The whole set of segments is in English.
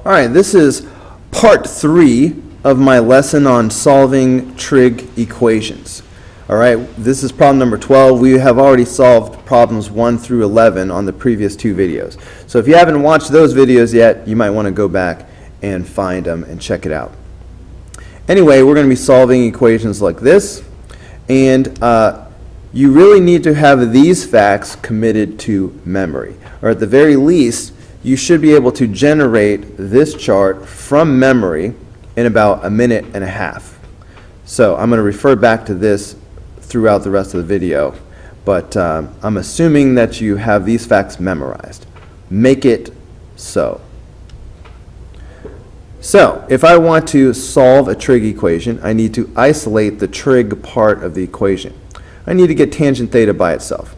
All right, this is part 3 of my lesson on solving trig equations. All right, this is problem number 12. We have already solved problems 1 through 11 on the previous 2 videos. So if you haven't watched those videos yet, you might want to go back and find them and check it out. Anyway, we're going to be solving equations like this, and you really need to have these facts committed to memory, or at the very least, you should be able to generate this chart from memory in about a minute and a half. So I'm going to refer back to this throughout the rest of the video, but I'm assuming that you have these facts memorized. Make it so. So if I want to solve a trig equation, I need to isolate the trig part of the equation. I need to get tangent theta by itself.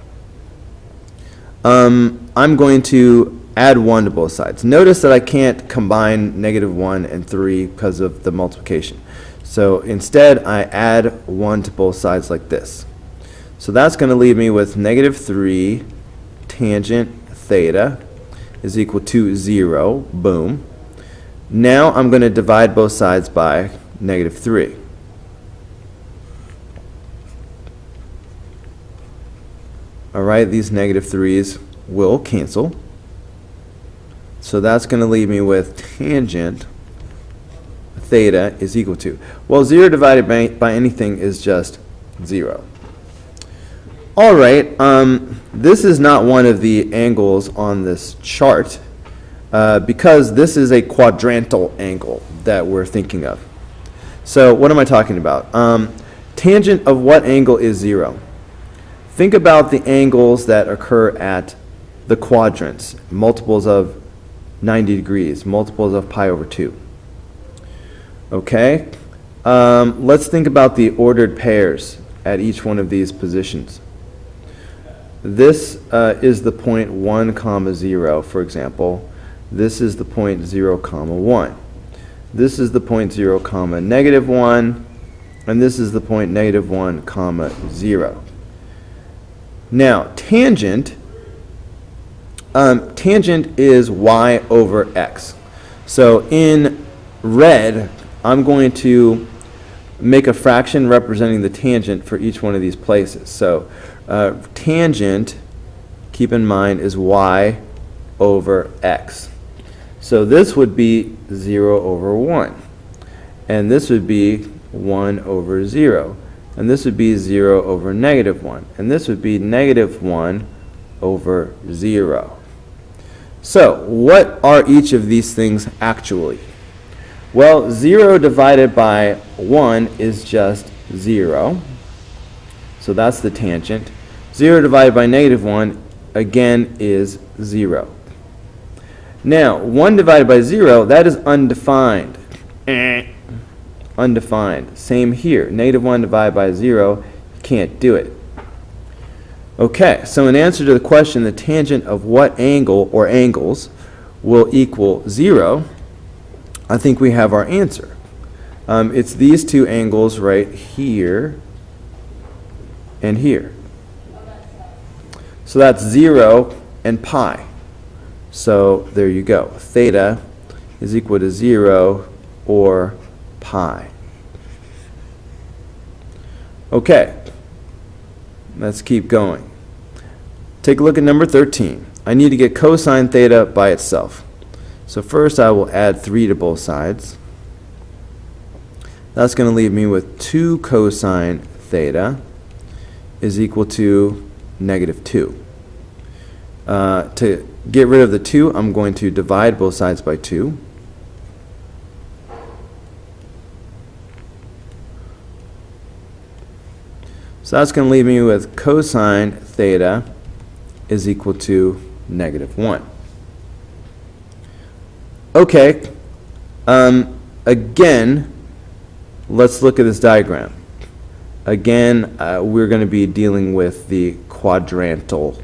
I'm going to add 1 to both sides. Notice that I can't combine -1 and 3 because of the multiplication. So instead, I add 1 to both sides like this. So that's going to leave me with -3 tangent theta is equal to 0. Boom. Now I'm going to divide both sides by -3. All right, these -3's will cancel. So that's going to leave me with tangent theta is equal to, well, 0 divided by anything is just 0. All right, this is not one of the angles on this chart because this is a quadrantal angle that we're thinking of. So what am I talking about? Tangent of what angle is 0? Think about the angles that occur at the quadrants, multiples of 90 degrees, multiples of pi over 2. Okay, let's think about the ordered pairs at each one of these positions. This is the point 1, 0, for example. This is the point 0, 1. This is the point 0, -1, and this is the point -1, 0. Now, tangent is y over x. So in red, I'm going to make a fraction representing the tangent for each one of these places. So tangent, keep in mind, is y over x. So this would be 0 over 1. And this would be 1 over 0. And this would be 0 over -1. And this would be -1 over 0. So what are each of these things actually? Well, 0 divided by 1 is just 0. So that's the tangent. 0 divided by -1, again, is 0. Now, 1 divided by 0, that is undefined. Undefined. Same here. -1 divided by 0, you can't do it. Okay, so in answer to the question, the tangent of what angle or angles will equal 0, I think we have our answer. It's these two angles right here and here. So that's 0 and pi. So there you go. Theta is equal to 0 or pi. Okay, let's keep going. Take a look at number 13. I need to get cosine theta by itself. So first I will add 3 to both sides. That's going to leave me with 2 cosine theta is equal to -2. To get rid of the 2, I'm going to divide both sides by 2. So that's going to leave me with cosine theta is equal to -1. Okay, again, let's look at this diagram. Again, we're going to be dealing with the quadrantal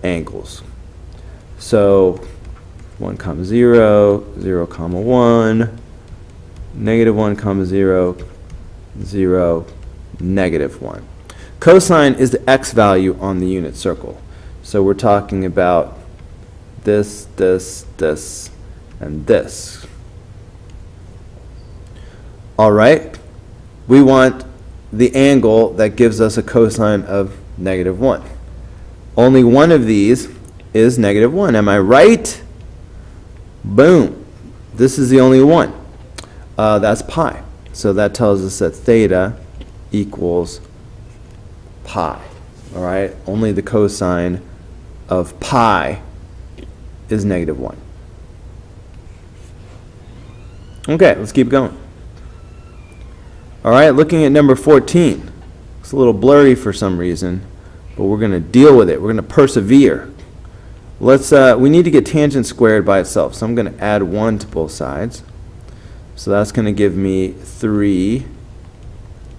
angles. So 1, 0, 0, 1, -1, 0, 0, -1. Cosine is the x value on the unit circle. So we're talking about this, this, this, and this. All right, we want the angle that gives us a cosine of -1. Only one of these is -1. Am I right? Boom. This is the only one. That's pi. So that tells us that theta equals pi. All right, only the cosine of pi is -1. Okay, let's keep going. All right, looking at number 14. It's a little blurry for some reason, but we're going to deal with it. We're going to persevere. We need to get tangent squared by itself, so I'm going to add 1 to both sides. So that's going to give me 3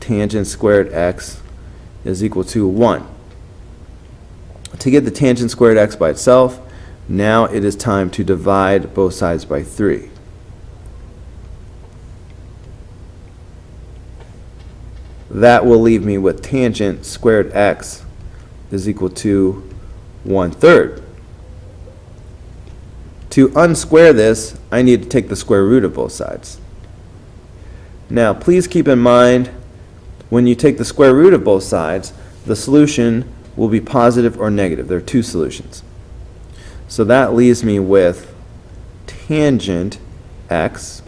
tangent squared x is equal to 1. To get the tangent squared x by itself, now it is time to divide both sides by 3. That will leave me with tangent squared x is equal to 1/3. To unsquare this, I need to take the square root of both sides. Now, please keep in mind, when you take the square root of both sides, the solution will be positive or negative. There are two solutions. So that leaves me with tangent x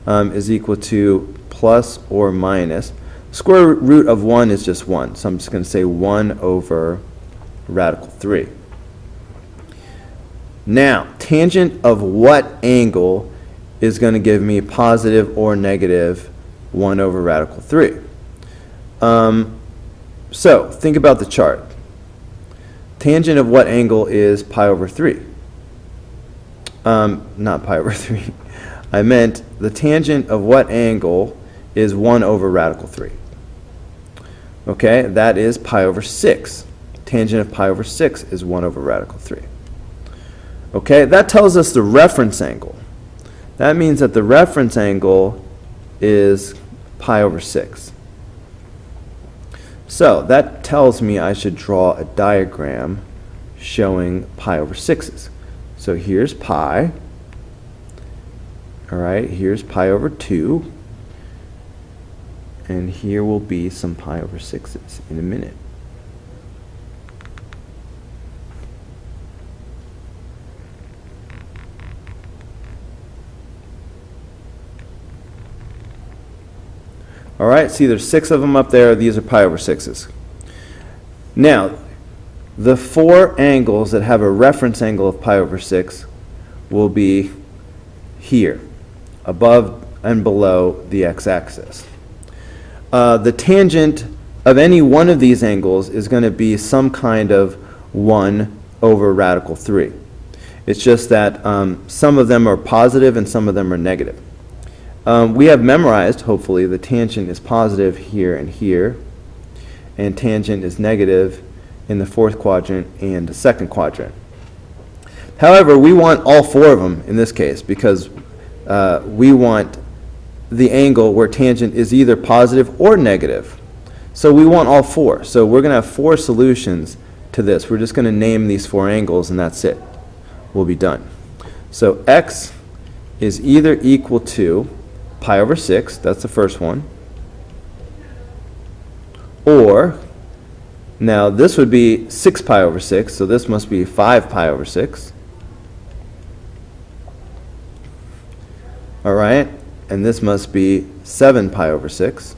is equal to plus or minus. Square root of 1 is just 1, so I'm just going to say 1 over radical 3. Now, tangent of what angle is going to give me positive or negative 1 over radical 3? So, think about the chart. Tangent of what angle is pi over 3? Not pi over 3. I meant the tangent of what angle is 1 over radical 3? Okay, that is pi over 6. Tangent of pi over 6 is 1 over radical 3. Okay, that tells us the reference angle. That means that the reference angle is pi over 6. So that tells me I should draw a diagram showing pi over 6's. So here's pi. All right, here's pi over 2. And here will be some pi over 6's in a minute. All right, see there's 6 of them up there. These are pi over 6's. Now, the 4 angles that have a reference angle of pi over 6 will be here, above and below the x-axis. The tangent of any one of these angles is going to be some kind of 1 over radical 3. It's just that some of them are positive and some of them are negative. We have memorized, hopefully, the tangent is positive here and here, and tangent is negative in the 4th quadrant and the 2nd quadrant. However, we want all 4 of them in this case because we want the angle where tangent is either positive or negative. So we want all 4. So we're going to have 4 solutions to this. We're just going to name these 4 angles and that's it. We'll be done. So x is either equal to pi over 6, that's the first one, or, now this would be 6 pi over 6, so this must be 5 pi over 6. All right, and this must be 7 pi over 6.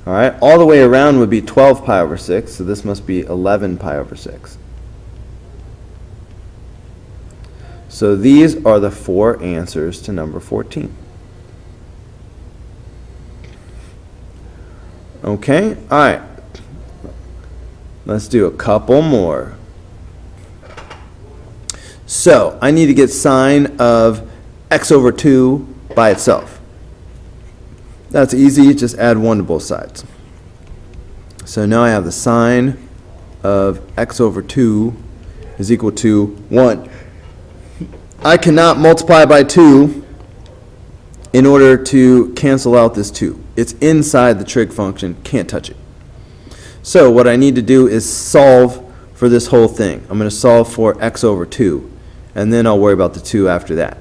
All right, all the way around would be 12 pi over 6, so this must be 11 pi over 6. So these are the 4 answers to number 14. Okay, all right. Let's do a couple more. So I need to get sine of x over 2 by itself. That's easy, just add 1 to both sides. So now I have the sine of x over 2 is equal to 1. I cannot multiply by 2 in order to cancel out this 2. It's inside the trig function, can't touch it. So what I need to do is solve for this whole thing. I'm going to solve for x over 2. and then I'll worry about the 2 after that.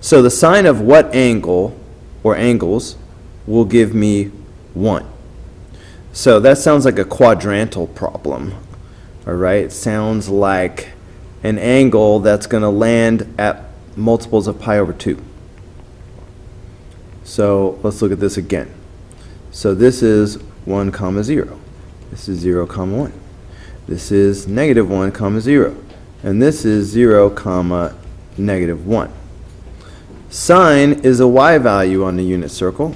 So the sine of what angle or angles will give me 1? So that sounds like a quadrantal problem. All right, it sounds like an angle that's going to land at multiples of pi over 2. So let's look at this again. So this is 1 comma 0. This is 0 comma 1. This is negative 1 comma 0. And this is 0 comma negative 1. Sine is a y value on the unit circle.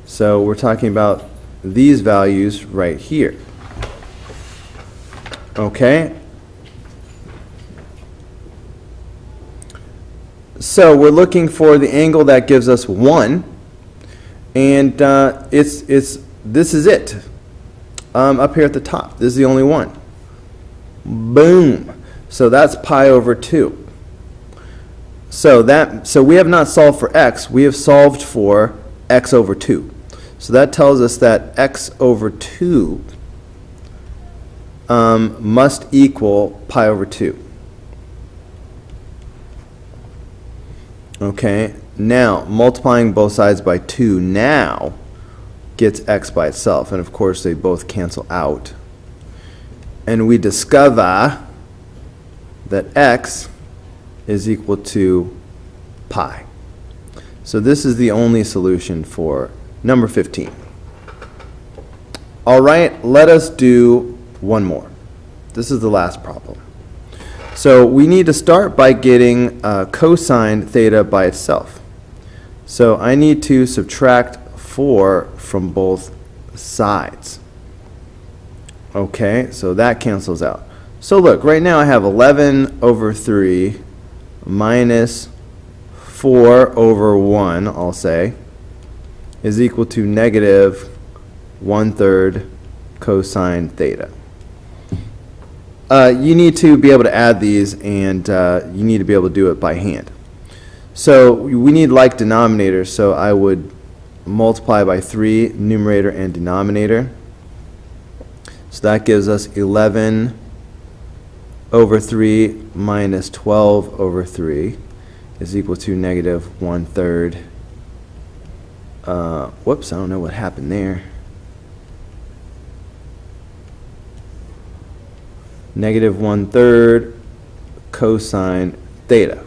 So we're talking about these values right here. Okay? So we're looking for the angle that gives us 1, and this is it. Up here at the top, this is the only one. Boom. So that's pi over 2. So we have not solved for x, we have solved for x over 2. So that tells us that x over 2 must equal pi over 2. Okay, now multiplying both sides by 2 now gets x by itself, and of course they both cancel out. And we discover that x is equal to pi. So this is the only solution for number 15. All right, let us do one more. This is the last problem. So we need to start by getting cosine theta by itself. So I need to subtract 4 from both sides. Okay, so that cancels out. So look, right now I have 11 over 3 minus 4 over 1, I'll say, is equal to negative 1/3 cosine theta. You need to be able to add these, and you need to be able to do it by hand. So we need like denominators, so I would multiply by 3 numerator and denominator. So that gives us 11 over 3 minus 12 over 3 is equal to negative 1/3. Whoops, I don't know what happened there. Negative 1/3 cosine theta.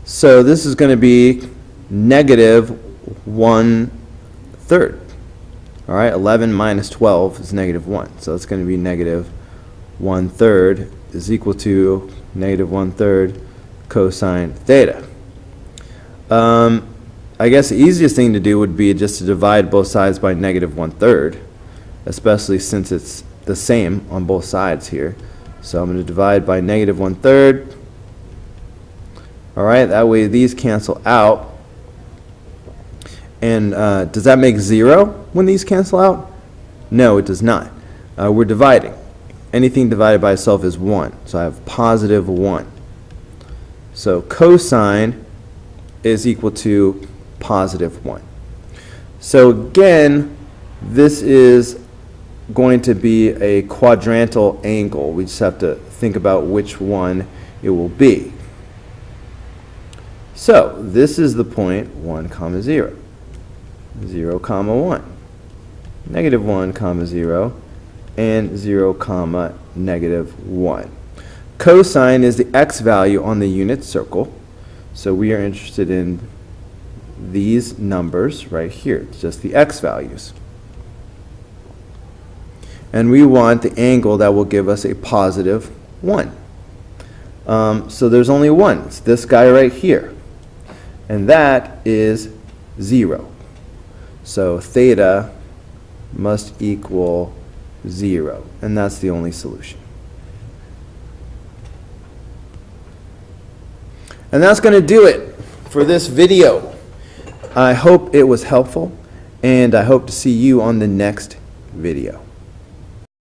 So this is going to be negative 1/3. All right, 11 minus 12 is negative 1. So it's going to be negative 1/3 is equal to negative 1/3 cosine theta. I guess the easiest thing to do would be just to divide both sides by negative 1/3, especially since it's the same on both sides here. So I'm going to divide by negative 1/3. All right, that way these cancel out. And does that make 0 when these cancel out? No, it does not. We're dividing. Anything divided by itself is 1. So I have positive 1. So cosine is equal to positive 1. So again, this is going to be a quadrantal angle. We just have to think about which one it will be. So this is the point 1 comma 0, 0 comma 1, negative 1 comma 0, and 0 comma negative 1. Cosine is the x value on the unit circle. So we are interested in these numbers right here. It's just the x values. And we want the angle that will give us a positive 1. So there's only one. It's this guy right here. And that is 0. So theta must equal 0. And that's the only solution. And that's going to do it for this video. I hope it was helpful, and I hope to see you on the next video.